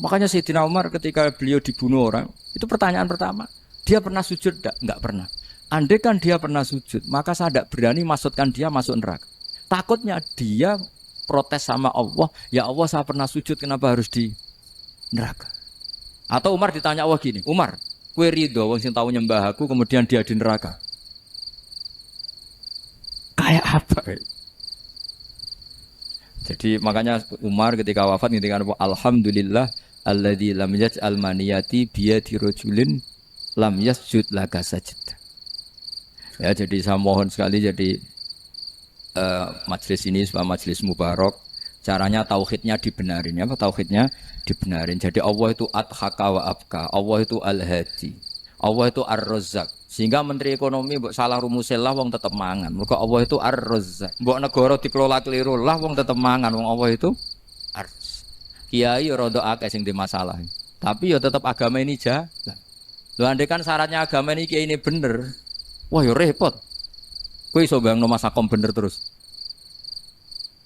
Makanya Sayyidina Umar ketika beliau dibunuh orang, itu pertanyaan pertama, dia pernah sujud enggak? Enggak pernah. Andai kan dia pernah sujud, maka saya tidak berani masukkan dia masuk neraka. Takutnya dia protes sama Allah, ya Allah saya pernah sujud, kenapa harus di neraka? Atau Umar ditanya Allah gini, Umar, kowe ridho wong sing tau nyembah aku kemudian dia di neraka. Kayak apa? Jadi makanya Umar ketika wafat ketika alhamdulillah alladzi lam yaj'al maniyati biyadi rajulin lam yasjud laka sajdah. Ya, jadi saya mohon sekali jadi majelis ini sebuah majelis mubarak. Caranya tauhidnya dibenarin, ya, tauhidnya dibenarin. Jadi Allah itu adhaka wa abka, Allah itu al-hadi, Allah itu ar-razzaq. Sehingga Menteri Ekonomi mbok salah rumusnya lah wong tetep mangan. Mergo Allah itu ar-razzaq. Mbok negara dikelola keliru lah wong tetep mangan, wong Allah itu ar-razzaq. Kiai rada akeh sing di masalah. Tapi ya tetep agama ini jalan. Lho andai kan syaratnya agama ini kiai ini bener. Wah ya repot. Kowe iso bayangno masakom bener terus.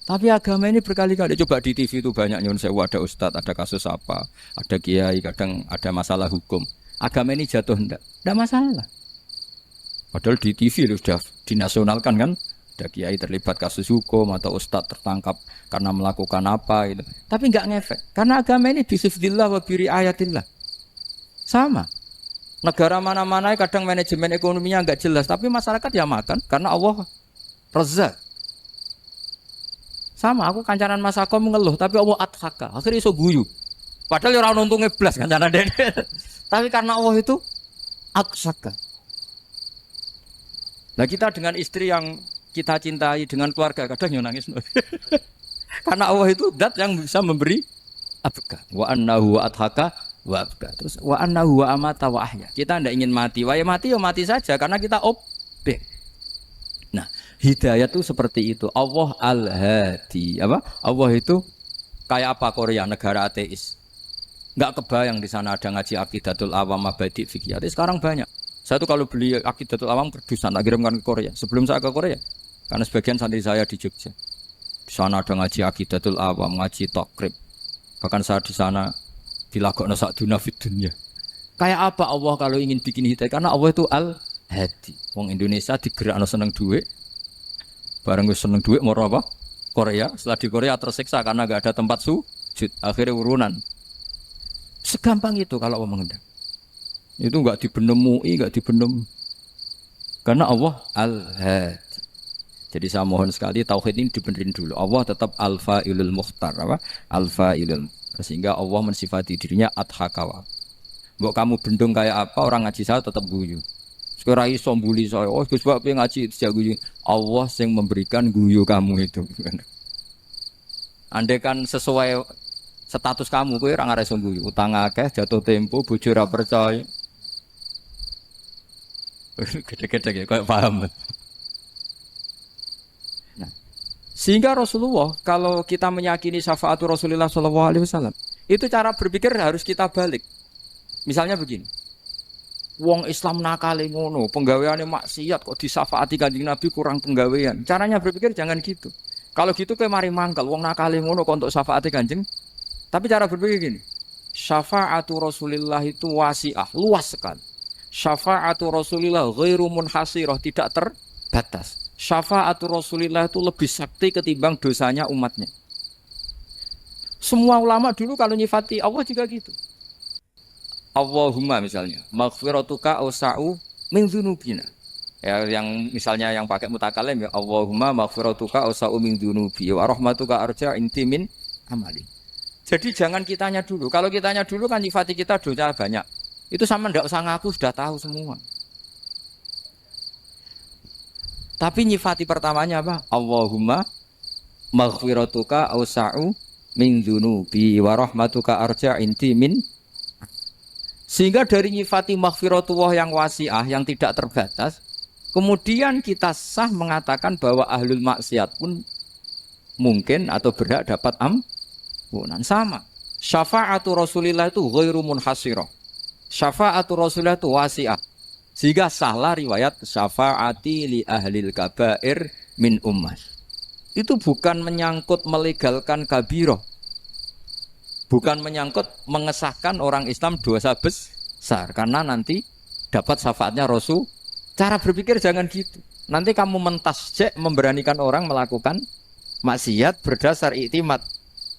Tapi agama ini berkali-kali coba di TV itu banyak nyun sewu, ada ustadz, ada kasus apa, ada kiai, kadang ada masalah hukum. Agama ini jatuh enggak masalah. Padahal di TV itu sudah dinasionalkan kan, ada kiai terlibat kasus hukum atau ustadz tertangkap karena melakukan apa itu. Tapi enggak ngefek, karena agama ini bisifdillah wa biri ayatillah. Sama. Negara mana-mana kadang manajemen ekonominya enggak jelas, tapi masyarakat ya makan karena Allah Razzaq. Sama, aku kancanan masakom mengeluh, tapi Allah adhaka, akhirnya iso guyu. Padahal orang untungnya blas kancanan dene. Tapi karena Allah itu adhaka. Nah kita dengan istri yang kita cintai, dengan keluarga kadang yang nangis. Karena Allah itu zat yang bisa memberi abka. Wa annahu wa adhaka wa abka. Terus wa annahu wa amata wa ahya. Kita tidak ingin mati, wa ya mati saja karena kita objek. Nah, hidayah itu seperti itu. Allah al-hadi. Apa? Allah itu kayak apa Korea, negara ateis. Enggak kebayang di sana ada ngaji Aqidatul Awam Mabadi' Fikih. Sekarang banyak. Saya tuh kalau beli Aqidatul Awam berdusan tak kirimkan ke Korea. Sebelum saya ke Korea, karena sebagian santri saya di Jogja. Di sana ada ngaji Aqidatul Awam, ngaji Takrib. Bahkan saya di sana dilakokno sak dunya fid dunya. Kayak apa Allah kalau ingin bikin hidayah? Karena Allah itu al-hadi. Wong Indonesia digerakno seneng duit. Bareng wis seneng duit moro apa? Korea. Setelah di Korea tersiksa karena enggak ada tempat sujud. Akhirnya urunan. Segampang itu kalau Allah mengendaki. Itu enggak dibenem MUI, enggak dibenem. Karena Allah al-hadi. Jadi saya mohon sekali tauhid ini dibenerin dulu. Allah tetap al-fa'ilul mukhtar, apa? Al-fa'ilul. Sehingga Allah mensifati dirinya adhakawa. Mbok kamu bendung kayak apa, orang ngaji saya tetap guyu. Sekarang iso mbuli saya, oh Gus Bak pengen ngaji tidak guyu. Allah yang memberikan guyu kamu itu. Andai kan sesuai status kamu, kowe ora ngarep guyu. Utang akeh, jatuh tempo, bojo ora percaya. Gede-gede ya, kayak paham. Nah, sehingga Rasulullah kalau kita meyakini syafaatul Rasulullah SAW, itu cara berpikir harus kita balik. Misalnya begini, wong Islam nakale ngono, penggaweane maksiat kok disafaati Kanjeng Nabi kurang penggawean. Caranya berpikir jangan gitu. Kalau gitu kowe mari mangkel, wong nakale ngono kok untuk syafaati Kanjeng. Tapi cara berpikir gini, syafaatu Rasulillah itu wasi'ah, luas sekali. Syafaatu Rasulillah ghairu munhasirah, tidak terbatas. Syafaatu Rasulillah itu lebih sakti ketimbang dosanya umatnya. Semua ulama dulu kalau nyifati Allah juga gitu. Allahumma misalnya, maghfiratuka awsa'u min dzunubina. Ya, yang misalnya yang pakai mutakalim ya Allahumma maghfiratuka awsa'u min dzunubi wa rahmatuka arja inti min amali. Jadi jangan kitanya dulu. Kalau kitanya dulu kan nyifati kita dosa banyak. Itu sama ndak usah ngaku sudah tahu semua. Tapi nyifati pertamanya apa? Allahumma maghfiratuka awsa'u min dzunubi wa rahmatuka arja inti min. Sehingga dari nyifati maghfiratullah yang wasi'ah, yang tidak terbatas, kemudian kita sah mengatakan bahwa ahlul maksiat pun mungkin atau berhak dapat ampunan. Sama. Syafa'atu Rasulillah itu ghairu munhasirah. Syafa'atu Rasulillah itu wasi'ah. Sehingga sahlah riwayat syafa'ati li ahlil kabair min ummah. Itu bukan menyangkut melegalkan kabirah. Bukan menyangkut mengesahkan orang Islam dosa besar karena nanti dapat syafaatnya Rasul. Cara berpikir jangan gitu. Nanti kamu mentasjek memberanikan orang melakukan maksiat berdasar iktimat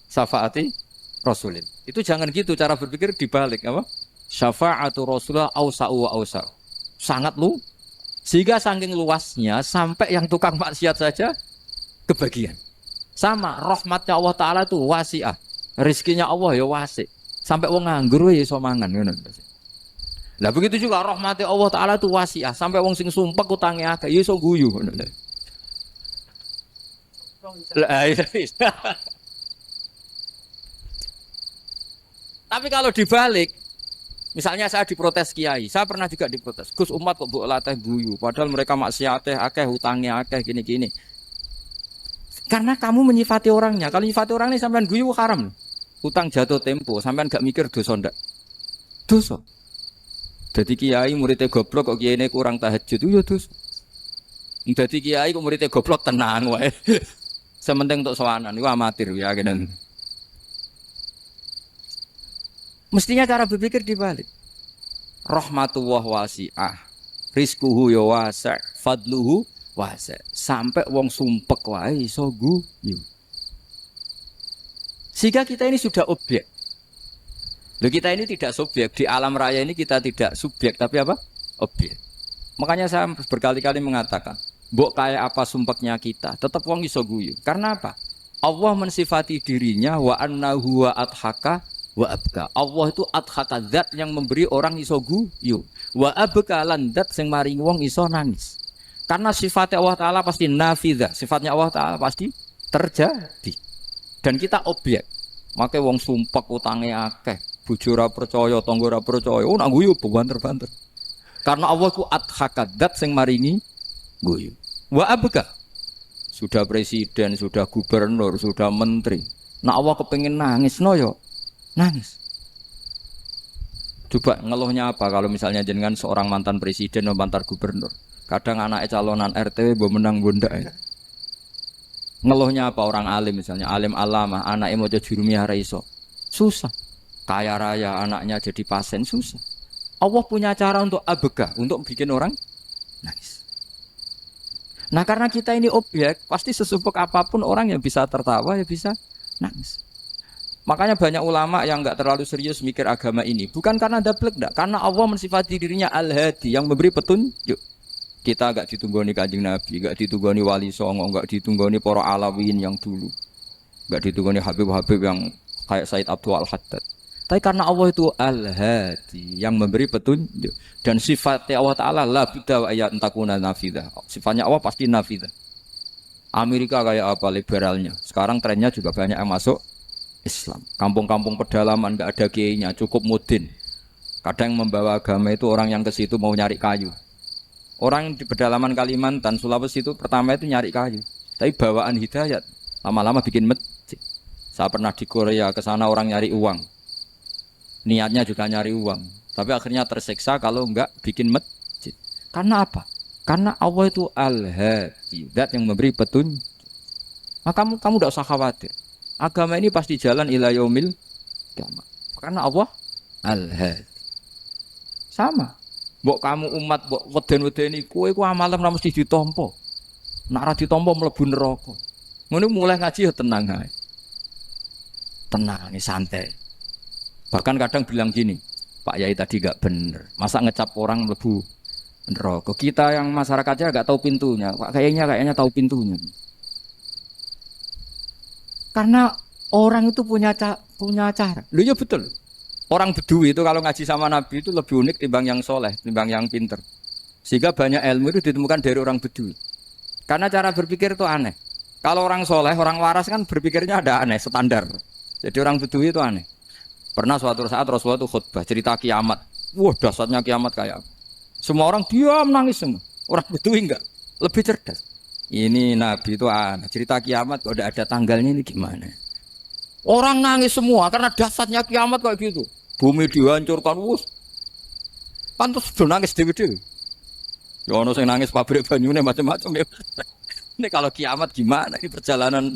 syafaati Rasulin. Itu jangan gitu cara berpikir dibalik apa? Syafa'atu Rasulullah ausa'u wa ausa'u. Sangat lu sehingga saking luasnya sampai yang tukang maksiat saja kebagian. Sama rahmatnya Allah Ta'ala itu wasi'ah. Rizkinya Allah ya wasi. Sampai wong nganggur ya iso mangan ngono. Lah begitu juga rahmatnya Allah Ta'ala itu wasi'ah. Sampai wong sing sumpek utange akeh ya iso guyu ngono. Tapi kalau dibalik, misalnya saya diprotes kiai, saya pernah juga diprotes. Gus umat kok mbok latih guyu, padahal mereka maksiate akeh, hutangnya akeh gini-gini. Karena kamu menyifati orangnya. Kalau menyifati orang ini sampean guyu haram. Utang jatuh tempo, sampean gak mikir dosa ndak? Dosa. Jadi kiai muridnya goblok kok kiai ini kurang tahajud itu ya dosa. Jadi kiai kok muridnya goblok tenang wae. Sementing untuk sowanan itu amatir ya kenen. Mestinya cara berpikir dibalik. Rahmatullah wasi'ah. Rizquhu ya wasi', fadluhu wasi'. Sampai wong sumpek wae iso guyu. Sehingga kita ini sudah objek. Loh kita ini tidak subjek. Di alam raya ini kita tidak subjek. Tapi apa? Objek. Makanya saya berkali-kali mengatakan. Mbok kayak apa sumpeknya kita. Tetap wong iso guyu. Karena apa? Allah mensifati dirinya. Wa annahu wa adhaka wa abka. Allah itu adhaka zat yang memberi orang iso guyu. Wa abka lan zat yang maring wong iso nangis. Karena sifatnya Allah Ta'ala pasti nafidah. Sifatnya Allah Ta'ala pasti terjadi. Dan kita objek. Makanya wong sumpek utange akeh, bojo ora percaya, tangga ora percaya. Oh nak guyu banter-banter. Karena Allah ku adhakadat sing maringi guyu. Wa abka. Sudah presiden, sudah gubernur, sudah menteri. Nak Allah kepengin nangis no yo. Nangis. Coba ngeluhnya apa kalau misalnya jenengan seorang mantan presiden atau mantan gubernur. Kadang anaknya calonan RT mbok menang bondak. Ngeluhnya apa orang alim misalnya, alim alamah, anaknya mau jadi jurumiyah raiso. Susah. Kaya raya anaknya jadi pasien, susah. Allah punya cara untuk abega, untuk bikin orang nangis. Nah karena kita ini objek, pasti sesupek apapun orang yang bisa tertawa, ya bisa nangis. Makanya banyak ulama yang enggak terlalu serius mikir agama ini. Bukan karena dablek, enggak. Karena Allah mensifati dirinya Al-Hadi, yang memberi petunjuk. Kita enggak ditunggoni Kanjeng Nabi, enggak ditunggoni Wali Songo, enggak ditunggoni para Alawiyyin yang dulu. Enggak ditunggoni Habib-habib yang kayak Said Abdul Al-Haddad. Tapi karena Allah itu Al-Hadi, yang memberi petunjuk. Dan sifatnya Allah Ta'ala la bidda wa ayat entakuna nafidah. Sifatnya Allah pasti nafidah. Amerika kayak apa liberalnya. Sekarang trennya juga banyak yang masuk Islam. Kampung-kampung pedalaman enggak ada kiainya, cukup mudin. Kadang membawa agama itu orang yang ke situ mau nyari kayu. Orang di pedalaman Kalimantan, Sulawesi itu pertama itu nyari kayu. Tapi bawaan hidayat, lama-lama bikin masjid. Saya pernah di Korea, ke sana orang nyari uang. Niatnya juga nyari uang. Tapi akhirnya tersiksa kalau enggak bikin masjid. Karena apa? Karena Allah itu Al-Hadi, zat yang memberi petunjuk. Maka kamu tidak usah khawatir. Agama ini pasti jalan ila yaumil qiyamah. Karena Allah Al-Hadi. Sama. Mbok kamu umat mbok weden-wedeni kowe ku amalan ora mesti ditampa. Nek ora ditampa mlebu neraka. Ngono mulai ngaji ya tenang ae. Tenang, santai. Bahkan kadang bilang gini, Pak Yai tadi gak bener. Masa ngecap orang mlebu neraka. Kita yang masyarakatnya gak tahu pintunya. Pak kayaknya tahu pintunya. Karena orang itu punya cara. Lho ya betul. Orang Bedui itu kalau ngaji sama Nabi itu lebih unik timbang yang soleh, timbang yang pinter. Sehingga banyak ilmu itu ditemukan dari orang Bedui. Karena cara berpikir itu aneh. Kalau orang soleh, orang waras kan berpikirnya ada aneh, standar. Jadi orang Bedui itu aneh. Pernah suatu saat Rasulullah itu khutbah, cerita kiamat. Wah dahsyatnya kiamat kayak apa. Semua orang diam nangis semua. Orang Bedui enggak, lebih cerdas. Ini Nabi itu aneh, cerita kiamat kalau ada tanggalnya ini gimana. Orang nangis semua karena dahsyatnya kiamat kayak gitu. Bumi dihancurkan, wus. Pantas sudah nangis dewe-dewe. Ya ono sing nangis pabrik banyune macam-macam ya. Ini kalau kiamat gimana ini perjalanan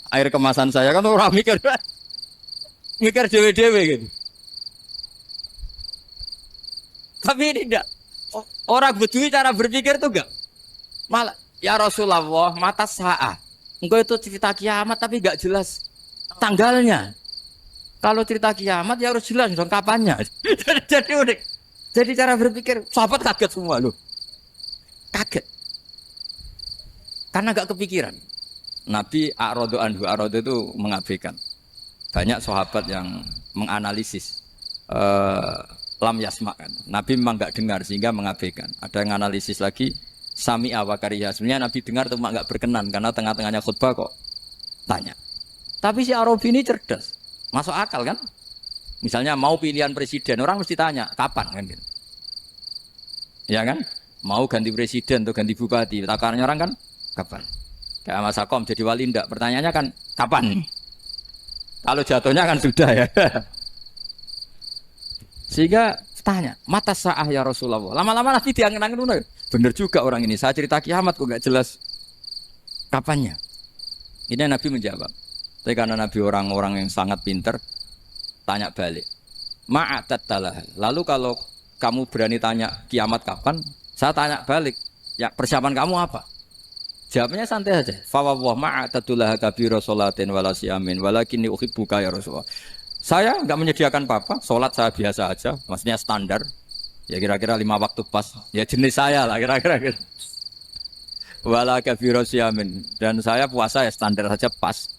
air kemasan saya kan orang mikir. Mikir dewe-dewe gitu. Tapi ini enggak. Orang Bedui cara berpikir tuh enggak. Malah ya Rasulullah mata saat. Engkau itu cerita kiamat tapi enggak jelas tanggalnya. Kalau cerita kiamat ya harus jelas dong kapannya. Jadi unik. Jadi cara berpikir sahabat kaget semua loh. Kaget. Karena enggak kepikiran. Nabi A'radu itu mengabaikan. Banyak sahabat yang menganalisis lam yasma kan. Nabi memang enggak dengar sehingga mengabaikan. Ada yang analisis lagi sami awakariya. Sebenarnya Nabi dengar cuma enggak berkenan karena tengah-tengahnya khutbah kok tanya. Tapi si Arabi ini cerdas. Masuk akal kan? Misalnya mau pilihan presiden, orang mesti tanya, kapan kan? Ya kan? Mau ganti presiden atau ganti bupati, takarannya orang kan, kapan? Kayak Mas Akom jadi wali ndak? Pertanyaannya kan, kapan? Kalau jatuhnya kan sudah ya. Sehingga tanya, mata sa'ah ya Rasulullah. Lama-lama Nabi diangen-angen, bener juga orang ini, saya cerita kiamat kok gak jelas kapannya. Ini Nabi menjawab. Tapi karena Nabi orang-orang yang sangat pinter, tanya balik. Ma'atat talah. Lalu kalau kamu berani tanya kiamat kapan, saya tanya balik. Ya persiapan kamu apa? Jawabnya santai aja. Fawwah ma'atatullah kabira sholatin wala siyamin walakinni uhibbuka ya Rasulullah. Saya enggak menyediakan apa-apa, salat saya biasa aja, maksudnya standar. Ya kira-kira 5 waktu pas. Ya jenis saya lah kira-kira. Wala kabira siyamin dan saya puasa ya standar saja pas.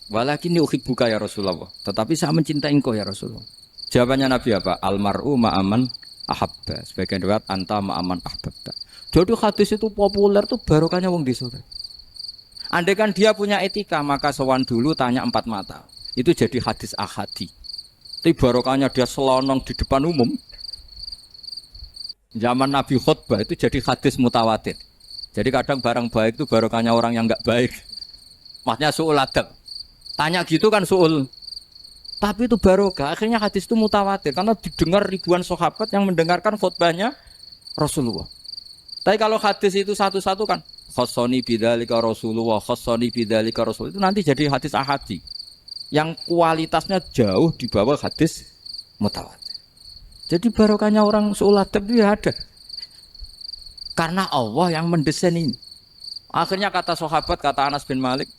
Walakinni uhibbuka ya Rasulullah. Tetapi saya mencintai engkau ya Rasulullah. Jawabannya Nabi apa? Almar'u ma'aman ahabba. Sebagian riwayat anta ma'aman ahbabta. Jadi hadis itu populer tuh barokahnya wong desa. Andai kan dia punya etika maka sowan dulu tanya 4 mata. Itu jadi hadis ahadi. Tapi barokahnya dia selonong di depan umum. Zaman Nabi khutbah itu jadi hadis mutawatir. Jadi kadang barang baik itu barokahnya orang yang enggak baik. Maksudnya su'ul adab. Tanya gitu kan su'ul. Tapi itu barokah. Akhirnya hadis itu mutawatir. Karena didengar ribuan sahabat yang mendengarkan khutbahnya Rasulullah. Tapi kalau hadis itu satu-satu kan. Khossoni bidzalika Rasulullah. Khossoni bidzalika Rasulullah. Itu nanti jadi hadis ahadi. Yang kualitasnya jauh di bawah hadis mutawatir. Jadi barokahnya orang su'ul adab itu ya ada. Karena Allah yang mendesain ini. Akhirnya kata sahabat, kata Anas bin Malik.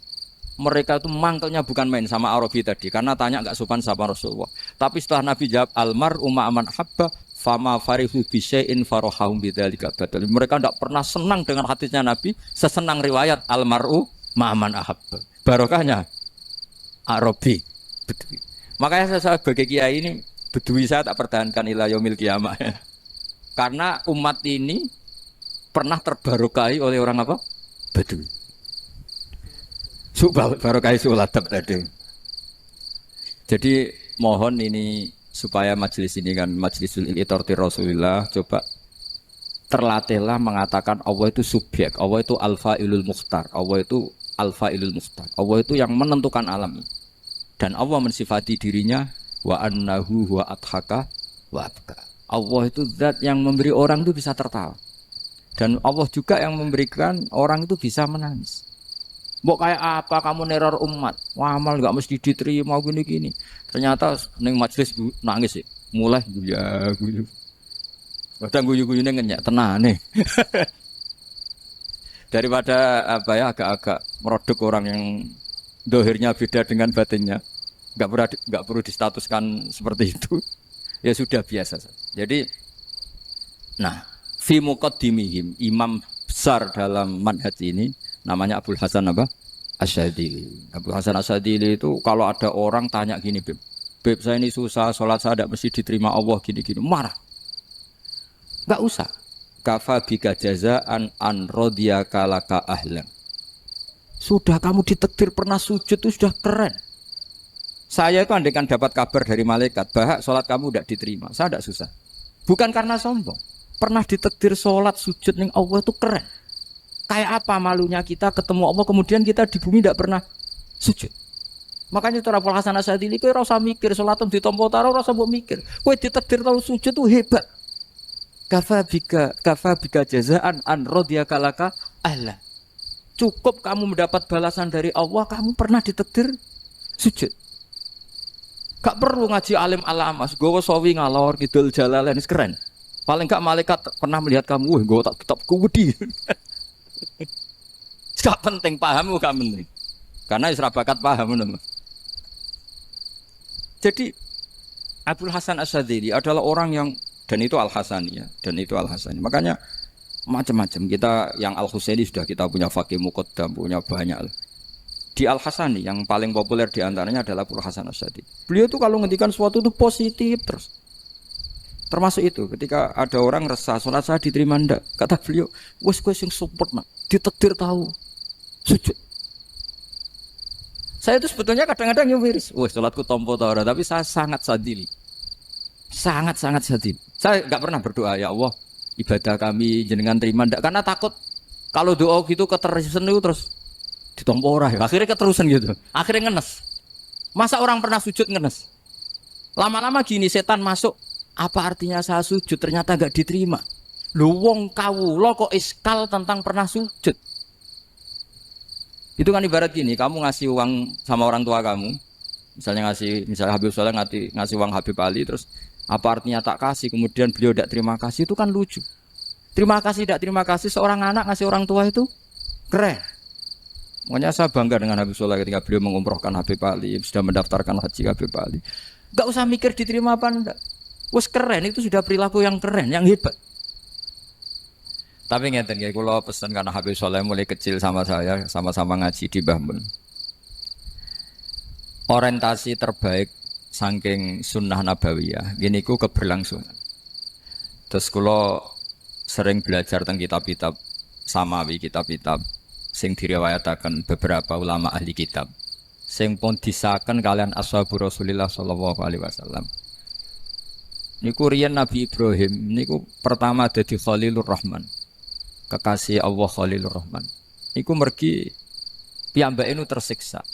Mereka itu mangkelnya bukan main sama Arabi tadi karena tanya enggak sopan sama Rasulullah. Tapi setelah Nabi jawab almar umma aman habba fama farihu bi syai'in farahum bidzalika badal. Mereka enggak pernah senang dengan hadisnya Nabi sesenang riwayat almaru ma'aman ahabba. Barokahnya Arabi Bedui. Makanya saya sebagai kiai ini Bedui saya tak pertahankan ila yaumil qiyamah. Karena umat ini pernah terbarokai oleh orang apa? Bedui. Barokah suladab tadi. Jadi mohon ini supaya majelis ini kan majlisul itorti Rasulillah coba terlatihlah mengatakan Allah itu subjek, Allah itu al-fa'ilul mukhtar, Allah itu al-fa'ilul mukhtar, Allah itu yang menentukan alam. Dan Allah mensifati dirinya wa annahu huwa adhaka wa abka. Allah itu zat yang memberi orang itu bisa tertawa. Dan Allah juga yang memberikan orang itu bisa menangis. Mbok kayak apa kamu neror umat? Wah, amal enggak mesti diterima gini-gini. Ternyata ning majelis nangis sih. Mulai guyu. Padahal guyu-guyune ngenyek tenane. Daripada apa ya agak-agak merodok orang yang dohirnya beda dengan batinnya. Enggak perlu distatuskan seperti itu. Ya sudah biasa saja. Jadi nah, fi muqaddimihim imam besar dalam manhaj ini namanya Abul Hasan apa? Asyadili. Abul Hasan Asyadili itu kalau ada orang tanya gini, Beb saya ini susah, sholat saya tidak mesti diterima Allah gini-gini, marah. Enggak usah. Kafa bika jazaan an radiyaka laka ahlan. Sudah kamu ditakdir pernah sujud itu sudah keren. Saya itu andaikan dapat kabar dari malaikat, bahak sholat kamu tidak diterima, saya tidak susah. Bukan karena sombong. Pernah ditakdir sholat sujud ning Allah itu keren. Kayak apa malunya kita ketemu Allah kemudian kita di bumi tidak pernah sujud. Makanya itu Abul Hasan Asyadili kowe ora usah mikir salatem ditampa taro ora usah mbok mikir. Kowe ditakdir tau sujud itu hebat. Kafa bika jazaan an radiyaka laka ahla. Cukup kamu mendapat balasan dari Allah, kamu pernah ditakdir sujud. Gak perlu ngaji alim alamas, gowo sawi ngalor ngidul jalalain keren. Paling gak malaikat pernah melihat kamu, wah gue tak kitab kuwedi. Gak penting paham, gak penting. Karena isra bakat paham bener. Jadi Abdul Hasan Asyadzili adalah orang yang dan itu Al Hasani ya, dan itu Al Hasani. Makanya macam-macam kita yang Al Husaini sudah kita punya fakih muqaddam, punya banyak. Di Al Hasani yang paling populer diantaranya adalah Abdul Hasan Asyadzili. Beliau tuh kalau ngendikan sesuatu itu positif terus. Termasuk itu ketika ada orang resah sholat saya diterima ndak, kata beliau wes sing support nak ditetir tahu sujud. Saya itu sebetulnya kadang-kadang yang miris, wes sholatku tompo tau, tapi saya sangat sadili, sangat sadili. Saya nggak pernah berdoa ya Allah ibadah kami jenengan terima ndak, karena takut kalau doa gitu keterusan itu terus ditompo ora, akhirnya keterusan gitu, akhirnya ngenes. Masa orang pernah sujud ngenes? Lama-lama gini setan masuk. Apa artinya saya sujud ternyata gak diterima? Lu wong kawula kok iskal tentang pernah sujud. Itu kan ibarat gini, kamu ngasih uang sama orang tua kamu, misalnya Habib Soleh ngasih uang Habib Ali, terus apa artinya tak kasih, kemudian beliau tidak terima kasih, itu kan lucu. Terima kasih tidak terima kasih, seorang anak ngasih orang tua itu keren. Makanya saya bangga dengan Habib Soleh ketika beliau mengumrohkan Habib Ali, sudah mendaftarkan haji Habib Ali. Gak usah mikir diterima apa enggak. Wes keren, itu sudah perilaku yang keren, yang hebat. Tapi ngeten ya, kalau pesan karena Habib Soleh mulai kecil sama saya, sama-sama ngaji di Mbah Mun. Orientasi terbaik saking sunnah nabawiyah, gini ku keberlangsungan. Terus kalau sering belajar tentang kitab-kitab samawi, kitab-kitab sing diriwayataken beberapa ulama ahli kitab, sing pun disahkan kalian ashabur Rasulillah sallallahu alaihi wasallam. Niku riyen Nabi Ibrahim niku pertama dadi Khalilur Rahman. Kekasih Allah Khalilur Rahman. Niku mergi piyambake nu tersiksa.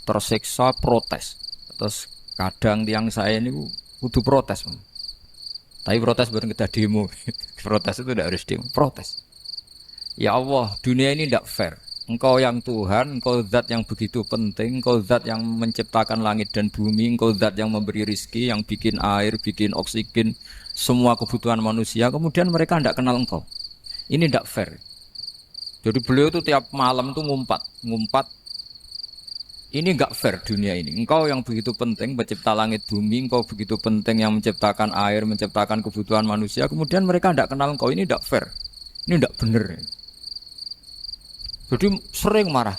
Tersiksa protes. Terus kadang tiang saya niku kudu protes. Tapi protes bukan kita demo. Protes itu tidak harus demo, protes. Ya Allah, dunia ini tidak fair. Engkau yang Tuhan, engkau zat yang begitu penting, engkau zat yang menciptakan langit dan bumi, engkau zat yang memberi rizki, yang bikin air, bikin oksigen, semua kebutuhan manusia, kemudian mereka tidak kenal engkau. Ini tidak fair. Jadi beliau itu tiap malam itu ngumpat. Ini enggak fair dunia ini. Engkau yang begitu penting mencipta langit bumi, engkau begitu penting yang menciptakan air, menciptakan kebutuhan manusia, kemudian mereka tidak kenal engkau. Ini tidak fair. Ini tidak benar. Jadi sering marah.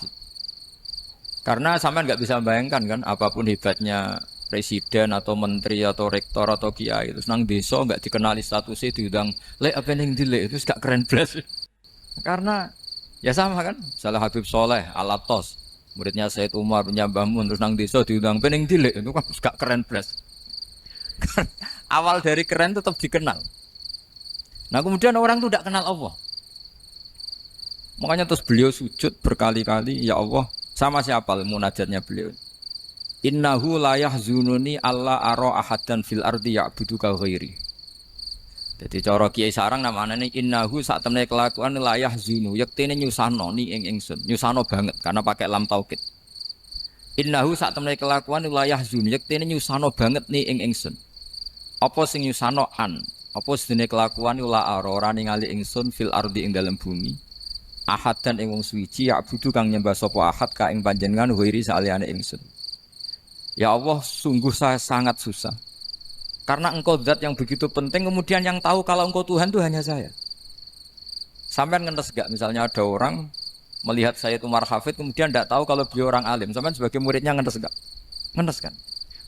Karena sampean nggak bisa bayangkan kan, apapun hebatnya presiden atau menteri atau rektor atau kiai itu nang desa nggak dikenali statusnya diundang lek apa yang dilek itu gak keren belas. Karena ya sama kan, salah Habib Soleh Alatos, muridnya Said Umar punya Mbah Mun, terus nang desa diundang pening dilek itu kan gak keren belas. Awal dari keren tetap dikenal. Nah kemudian orang itu tidak kenal Allah. Makanya terus beliau sujud berkali-kali, ya Allah, sama siapa munajatnya beliau. Innahu la yahzununi alla ara ahadan fil ardi ya'buduka ghairi. Jadi cara Kiai Sarang namanya ini innahu sak temene kelakuan la yahzunu, yektene nyusano ni ing ingsun, nyusano banget karena pakai lam taukid. Innahu sak temene kelakuan la yahzunu, yektene nyusano banget ni ing ingsun. Apa sing nyusano an? Apa sedene kelakuan la ara ora ningali ingsun fil ardi ing dalam bumi. Ahad dan ing wong suci ya budu kang nyembah sapa ahad ka ing panjenengan wiri saliyane ingsun. Ya Allah, sungguh saya sangat susah. Karena engkau zat yang begitu penting, kemudian yang tahu kalau engkau Tuhan itu hanya saya. Sampai ngenes gak misalnya ada orang melihat Sayyid Umar Hafid kemudian tidak tahu kalau beliau orang alim. Sampai sebagai muridnya ngenes gak? Ngenes kan?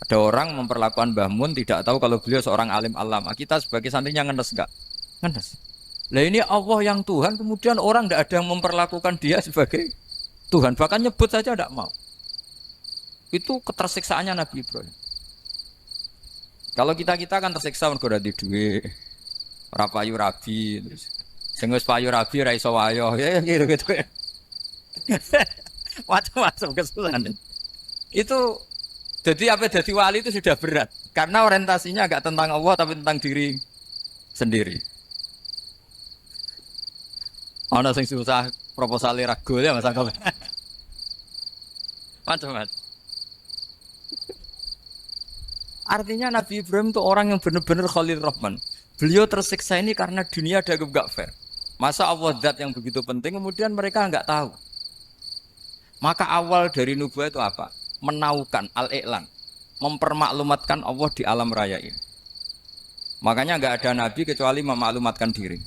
Ada orang memperlakukan Mbah Mun tidak tahu kalau beliau seorang alim alama. Kita sebagai santrinya ngenes gak? Ngenes. Lah ini Allah yang Tuhan, kemudian orang tidak ada yang memperlakukan dia sebagai Tuhan, bahkan nyebut saja tidak mau. Itu ketersiksaannya Nabi Ibrahim. Kalau kita kan tersiksa mergo ora duwe, ora payu rabi, terus sing wis payu rabi ora iso wayo, ya gitu. Macam-macam kesulitan. Itu jadi apa jadi wali itu sudah berat, karena orientasinya agak tentang Allah tapi tentang diri sendiri. Ana sing susah proposale ragu ya Mas Angkop. Macam-macam. Artinya Nabi Ibrahim itu orang yang benar-benar Khalil Rahman. Beliau tersiksa ini karena dunia dianggap gak fair. Masa Allah zat yang begitu penting kemudian mereka nggak tahu. Maka awal dari nubuah itu apa? Menaukan al-i'lan, mempermaklumatkan Allah di alam raya ini. Makanya nggak ada nabi kecuali memaklumatkan diri.